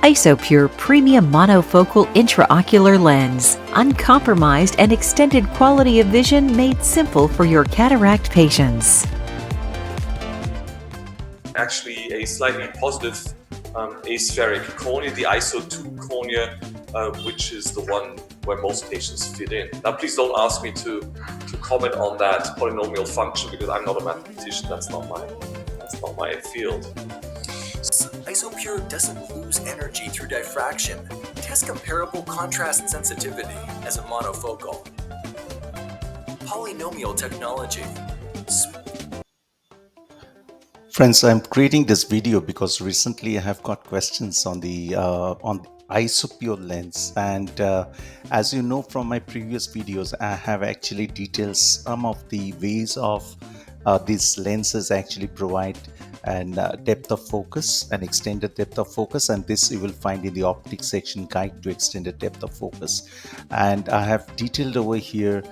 Isopure Premium Monofocal Intraocular Lens. Uncompromised and extended quality of vision made simple for your cataract patients. Actually, a slightly positive aspheric cornea, the ISO 2 cornea, which is the one where most patients fit in. Now, please don't ask me to comment on that polynomial function because I'm not a mathematician. That's not my field. Isopure doesn't lose energy through diffraction. It has comparable contrast sensitivity as a monofocal. Polynomial technology. Friends, I'm creating this video because recently I have got questions on the Isopure lens, and as you know from my previous videos, I have actually detailed some of the ways of these lenses actually provide and depth of focus and extended depth of focus, and this you will find in the optics section, guide to extended depth of focus. And I have detailed over here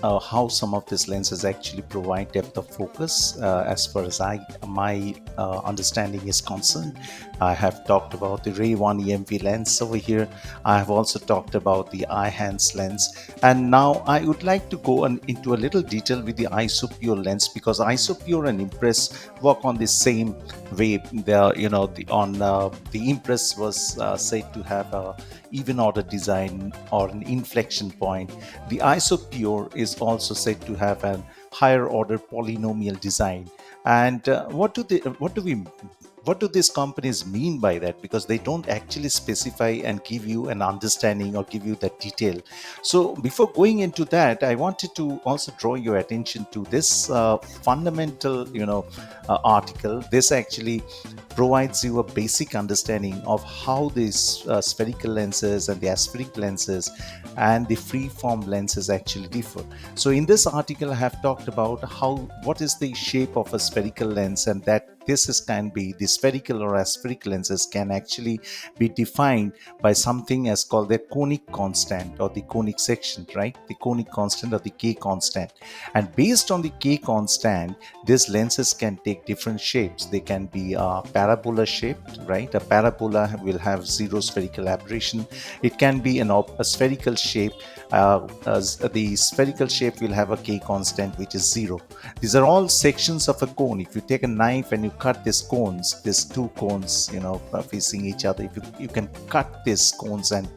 how some of these lenses actually provide depth of focus as far as my understanding is concerned. I have talked about the Ray 1 EMV lens over here. I have also talked about the iHands lens, and now I would like to go into a little detail with the Isopure lens, because Isopure and Impress work on the same way. The Impress was said to have a even order design or an inflection point. The Isopure is also said to have an higher order polynomial design. And what do these companies mean by that? Because they don't actually specify and give you an understanding or give you that detail. So before going into that, I wanted to also draw your attention to this fundamental article. This actually provides you a basic understanding of how these spherical lenses and the aspheric lenses and the free-form lenses actually differ. So in this article I have talked about what is the shape of a spherical lens, and that can be the spherical or aspheric lenses can actually be defined by something as called the conic constant or the conic section, right? The conic constant or the K constant. And based on the K constant, these lenses can take different shapes. They can be parabola shaped, right? A parabola will have zero spherical aberration. It can be a spherical shape. The spherical shape will have a K constant which is 0. These are all sections of a cone. If you take a knife and you cut these two cones facing each other, if you can cut these cones and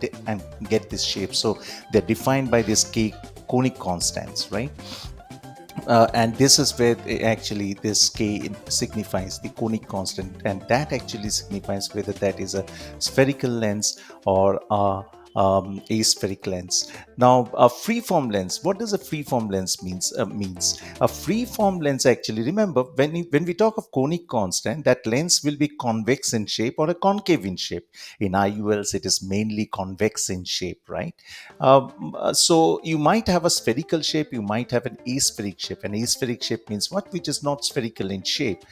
get this shape. So they're defined by this K conic constants, right? And this is where this K signifies the conic constant, and that actually signifies whether that is a spherical lens or aspheric lens. Now, a freeform lens. What does a freeform lens means? A freeform lens, actually, remember when we talk of conic constant, that lens will be convex in shape or a concave in shape. In IOLs, it is mainly convex in shape, right? So you might have a spherical shape, you might have an aspheric shape. An aspheric shape means what? Which is not spherical in shape,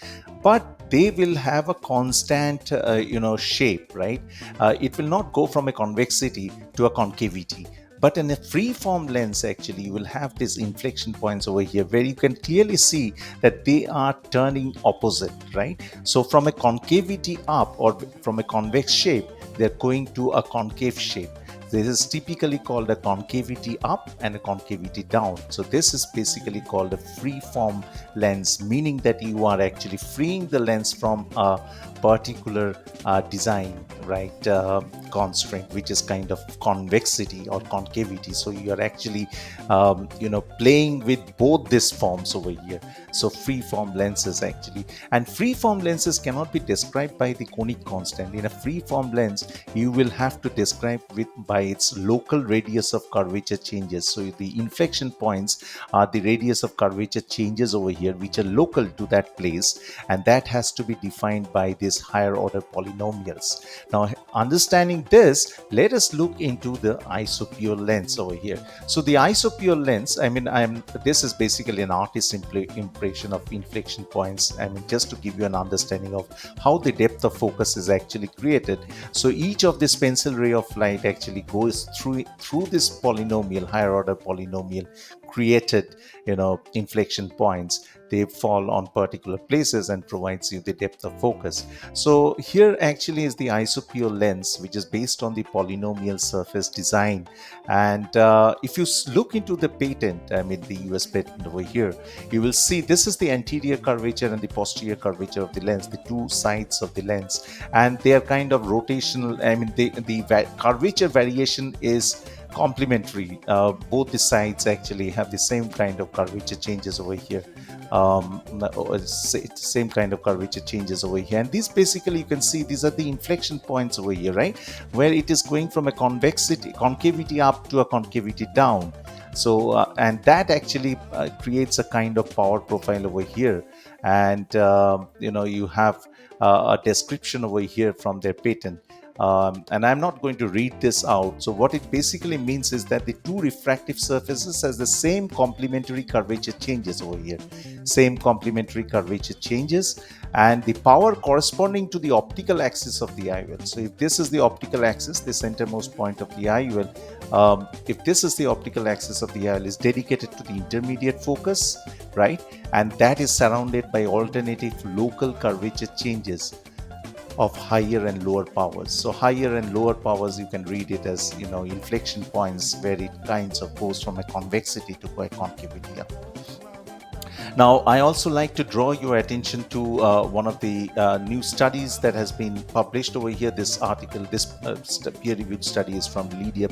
but they will have a constant shape, right? It will not go from a convexity to a concavity. But in a free-form lens, actually, you will have these inflection points over here where you can clearly see that they are turning opposite, right? So from a concavity up or from a convex shape, they're going to a concave shape. This is typically called a concavity up and a concavity down. So this is basically called a free-form lens, meaning that you are actually freeing the lens from a particular design, right, constraint, which is kind of convexity or concavity. So you are actually playing with both these forms over here. So free-form lenses actually, and free-form lenses cannot be described by the conic constant. In a free-form lens, you will have to describe by its local radius of curvature changes. So the inflection points are the radius of curvature changes over here, which are local to that place, and that has to be defined by these higher order polynomials. Now, understanding this, let us look into the Isopure lens over here. So the Isopure lens, this is basically an artist's impression of inflection points. Just to give you an understanding of how the depth of focus is actually created. So each of this pencil ray of light actually goes through this polynomial, higher order polynomial, created, inflection points. They fall on particular places and provides you the depth of focus. So here actually is the isopure lens, which is based on the polynomial surface design. And if you look into the patent, the US patent over here, you will see this is the anterior curvature and the posterior curvature of the lens, the two sides of the lens, and they are kind of rotational. The curvature variation is complementary. Both the sides actually have the same kind of curvature changes over here. Same kind of curvature changes over here, and these basically, you can see these are the inflection points over here, right, where it is going from a concavity up to a concavity down. So and that actually creates a kind of power profile over here. And you have a description over here from their patent. And I'm not going to read this out. So what it basically means is that the two refractive surfaces has the same complementary curvature changes over here. Same complementary curvature changes, and the power corresponding to the optical axis of the IOL. So if this is the optical axis, the centermost point of the IOL, if this is the optical axis of the IOL, is dedicated to the intermediate focus, right? And that is surrounded by alternative local curvature changes of higher and lower powers. So higher and lower powers, you can read it as inflection points, where it kinds of goes from a convexity to a concavity up. Now, I also like to draw your attention to one of the new studies that has been published over here. This article, this peer-reviewed study is from Lydia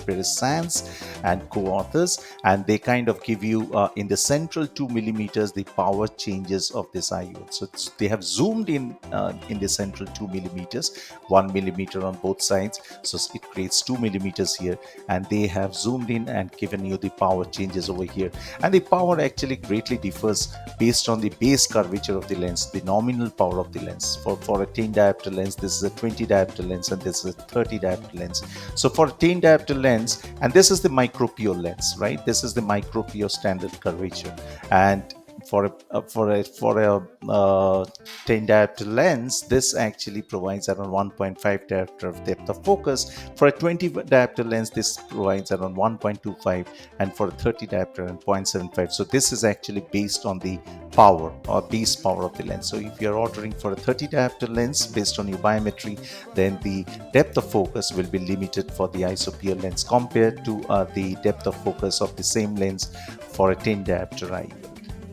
and co-authors, and they kind of give you in the central 2 millimeters the power changes of this IOL. So they have zoomed in the central 2 millimeters, 1 millimeter on both sides. So it creates 2 millimeters here, and they have zoomed in and given you the power changes over here. And the power actually greatly differs based on the base curvature of the lens, the nominal power of the lens. For a 10 diopter lens, this is a 20 diopter lens, and this is a 30 diopter lens. So for a 10 diopter lens, and this is the micropure lens, right? This is the micropure standard curvature. And for a 10 diopter lens, this actually provides around 1.5 diopter of depth of focus. For a 20 diopter lens, this provides around 1.25, and for a 30 diopter, around 0.75. So this is actually based on the power or base power of the lens. So if you're ordering for a 30 diopter lens based on your biometry, then the depth of focus will be limited for the isopure lens compared to the depth of focus of the same lens for a 10 diopter IOL.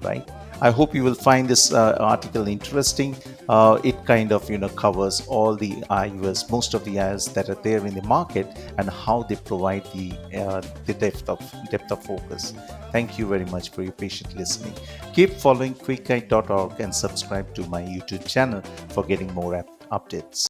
Right? I hope you will find this article interesting. It kind of covers all the IOLs, most of the IOLs that are there in the market, and how they provide the depth of focus. Thank you very much for your patient listening. Keep following quickguide.org and subscribe to my YouTube channel for getting more updates.